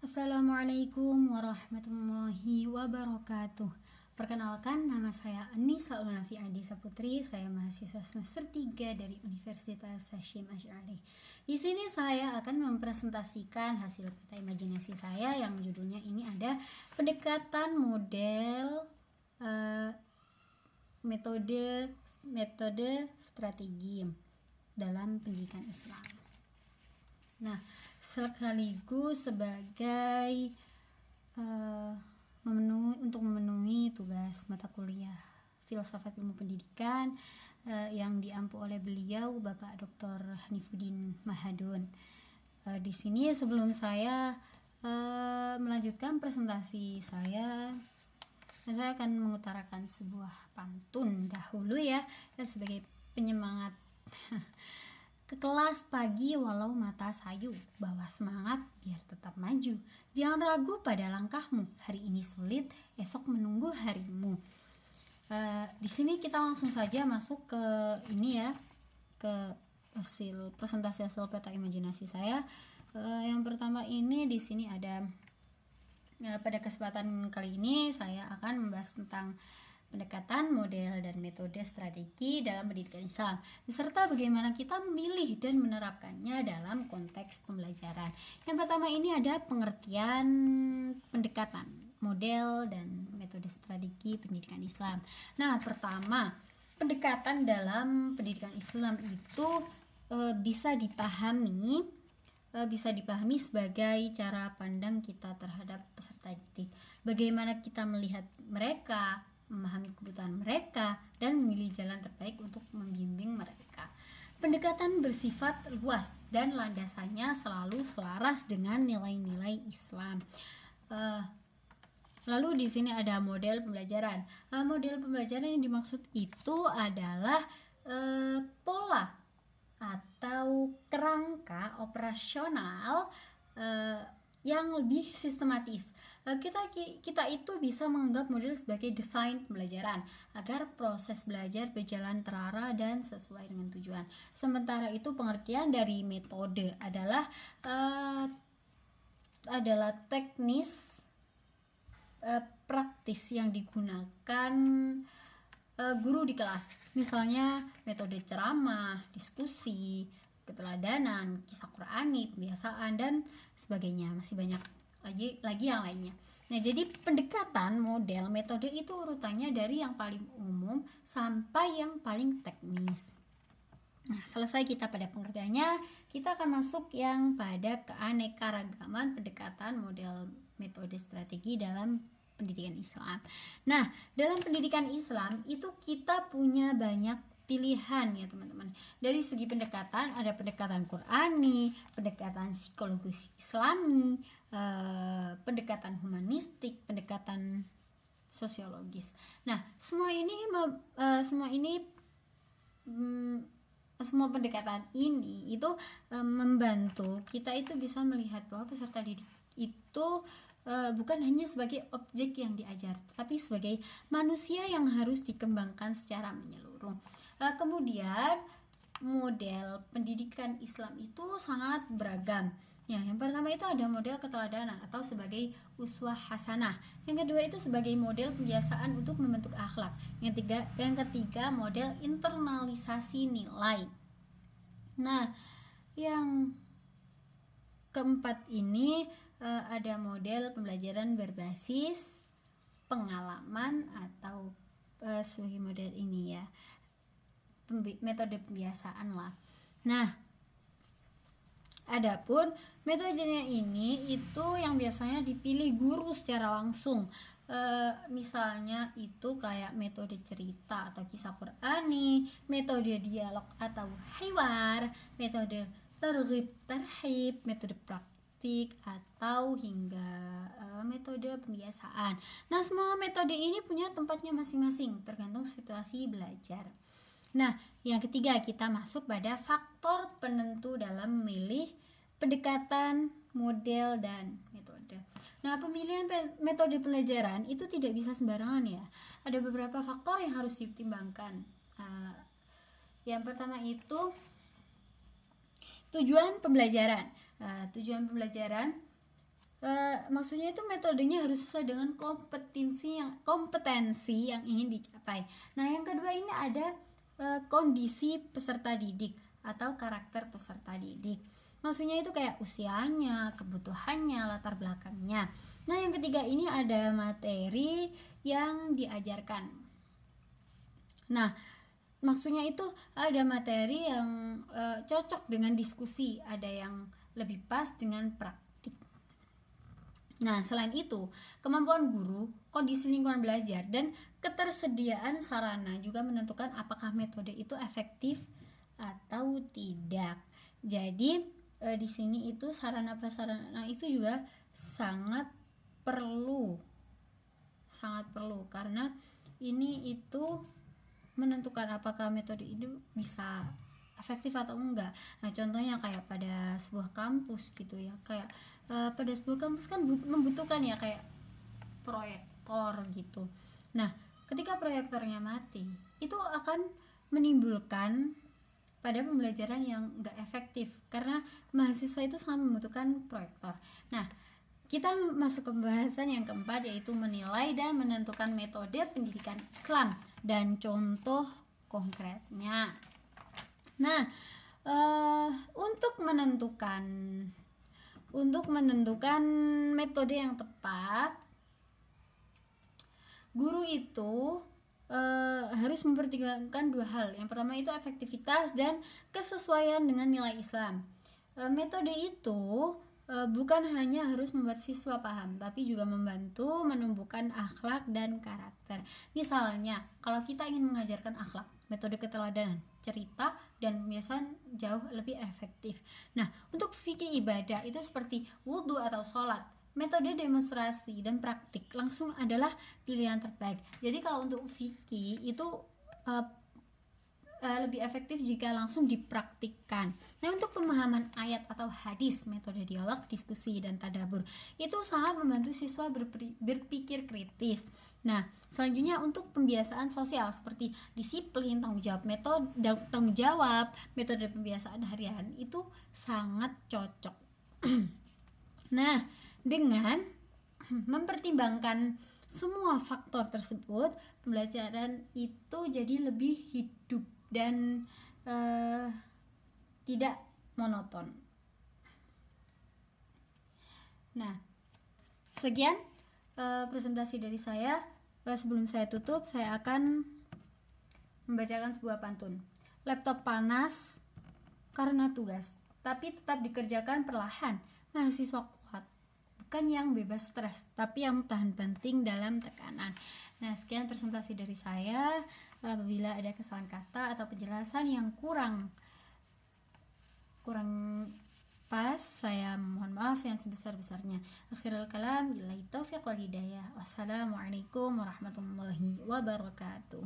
Assalamualaikum warahmatullahi wabarakatuh. Perkenalkan, nama saya Anisa Ulnafi Adisa Putri. Saya mahasiswa semester 3 dari Universitas Hasyim Asy'ari. Di sini saya akan mempresentasikan hasil peta imajinasi saya yang judulnya ini ada pendekatan model metode strategi dalam pendidikan Islam. Nah, sekaligus sebagai memenuhi tugas mata kuliah Filsafat Ilmu Pendidikan yang diampu oleh beliau Bapak Dr. Hanifuddin Mahadun. Di sini sebelum saya melanjutkan presentasi saya akan mengutarakan sebuah pantun dahulu ya sebagai penyemangat. Ke kelas pagi walau mata sayu, bawa semangat biar tetap maju. Jangan ragu pada langkahmu, hari ini sulit, esok menunggu harimu. Di sini kita langsung saja masuk ke ini ya, ke presentasi hasil peta imajinasi saya. Yang pertama ini di sini ada pada kesempatan kali ini saya akan membahas tentang pendekatan, model, dan metode strategi dalam pendidikan Islam, beserta bagaimana kita memilih dan menerapkannya dalam konteks pembelajaran. Yang pertama ini ada pengertian pendekatan, model, dan metode strategi pendidikan Islam. Nah, pertama, pendekatan dalam pendidikan Islam itu bisa dipahami sebagai cara pandang kita terhadap peserta didik. Bagaimana kita melihat mereka, memahami kebutuhan mereka, dan memilih jalan terbaik untuk membimbing mereka. Pendekatan bersifat luas dan landasannya selalu selaras dengan nilai-nilai Islam. Lalu di sini ada model pembelajaran. Model pembelajaran yang dimaksud itu adalah pola atau kerangka operasional yang lebih sistematis. Kita itu bisa menganggap model sebagai desain pembelajaran agar proses belajar berjalan terarah dan sesuai dengan tujuan. Sementara itu pengertian dari metode adalah teknis praktis yang digunakan guru di kelas. Misalnya metode ceramah, diskusi, keteladanan, kisah Qur'ani, pembiasaan, dan sebagainya. Masih banyak lagi yang lainnya. Nah, jadi pendekatan, model, metode itu urutannya dari yang paling umum sampai yang paling teknis. Nah, selesai kita pada pengertiannya, kita akan masuk yang pada keanekaragaman pendekatan, model, metode, strategi dalam pendidikan Islam. Nah, dalam pendidikan Islam itu kita punya banyak pilihan ya teman-teman. Dari segi pendekatan ada pendekatan Qur'ani, pendekatan psikologis Islami, pendekatan humanistik, pendekatan sosiologis. Nah, semua pendekatan ini itu membantu kita itu bisa melihat bahwa peserta didik itu bukan hanya sebagai objek yang diajar, tapi sebagai manusia yang harus dikembangkan secara menyeluruh. Kemudian model pendidikan Islam itu sangat beragam. Ya, yang pertama itu ada model keteladanan atau sebagai uswah hasanah. Yang kedua itu sebagai model kebiasaan untuk membentuk akhlak. Yang ketiga model internalisasi nilai. Nah, yang keempat ini ada model pembelajaran berbasis pengalaman atau sebagai model ini ya, metode pembiasaan lah. Nah, adapun metodenya ini itu yang biasanya dipilih guru secara langsung. Misalnya itu kayak metode cerita atau kisah Qur'ani, metode dialog atau hiwar, metode targhib tarhib, metode praktik, atau hingga metode pembiasaan. Nah, semua metode ini punya tempatnya masing-masing tergantung situasi belajar. Nah, yang ketiga kita masuk pada faktor penentu dalam memilih pendekatan, model, dan metode. Nah, pemilihan metode pembelajaran itu tidak bisa sembarangan ya. Ada beberapa faktor yang harus dipertimbangkan. Yang pertama itu tujuan pembelajaran. Tujuan pembelajaran Maksudnya itu metodenya harus sesuai dengan kompetensi yang ingin dicapai. Nah, yang kedua ini ada kondisi peserta didik atau karakter peserta didik. Maksudnya itu kayak usianya, kebutuhannya, latar belakangnya. Nah, yang ketiga ini ada materi yang diajarkan. Nah, maksudnya itu ada materi yang cocok dengan diskusi, ada yang lebih pas dengan praktik. Nah, selain itu, kemampuan guru, kondisi lingkungan belajar, dan ketersediaan sarana juga menentukan apakah metode itu efektif atau tidak. Jadi, di sini itu sarana prasarana itu juga sangat perlu karena ini itu menentukan apakah metode itu bisa efektif atau enggak. Nah, contohnya kayak pada sebuah kampus gitu ya, kayak pada sebuah kampus kan membutuhkan ya kayak proyektor gitu. Nah, ketika proyektornya mati, itu akan menimbulkan pada pembelajaran yang enggak efektif karena mahasiswa itu sangat membutuhkan proyektor. Nah, kita masuk ke pembahasan yang keempat, yaitu menilai dan menentukan metode pendidikan Islam dan contoh konkretnya. Nah, untuk menentukan metode yang tepat, guru itu harus mempertimbangkan dua hal. Yang pertama itu efektivitas dan kesesuaian dengan nilai Islam. Metode itu bukan hanya harus membuat siswa paham, tapi juga membantu menumbuhkan akhlak dan karakter. Misalnya, kalau kita ingin mengajarkan akhlak, metode keteladanan, cerita, dan pembiasaan jauh lebih efektif. Nah, untuk fikih ibadah itu seperti wudhu atau sholat, metode demonstrasi dan praktik langsung adalah pilihan terbaik. Jadi kalau untuk fikih itu lebih efektif jika langsung dipraktikkan. Nah, untuk pemahaman ayat atau hadis, metode dialog, diskusi, dan tadabbur itu sangat membantu siswa berpikir kritis. Nah, selanjutnya untuk pembiasaan sosial seperti disiplin, tanggung jawab, metode pembiasaan harian itu sangat cocok. Nah, dengan mempertimbangkan semua faktor tersebut, pembelajaran itu jadi lebih hidup dan tidak monoton. Nah, sekian presentasi dari saya. Sebelum saya tutup, saya akan membacakan sebuah pantun. Laptop panas karena tugas, tapi tetap dikerjakan perlahan. Mahasiswa kuat, bukan yang bebas stres, tapi yang tahan banting dalam tekanan. Nah, sekian presentasi dari saya. Apabila ada kesalahan kata atau penjelasan yang kurang pas, saya mohon maaf yang sebesar-besarnya. Akhirul kalam, billahi taufiq wal hidayah. Wassalamualaikum warahmatullahi wabarakatuh.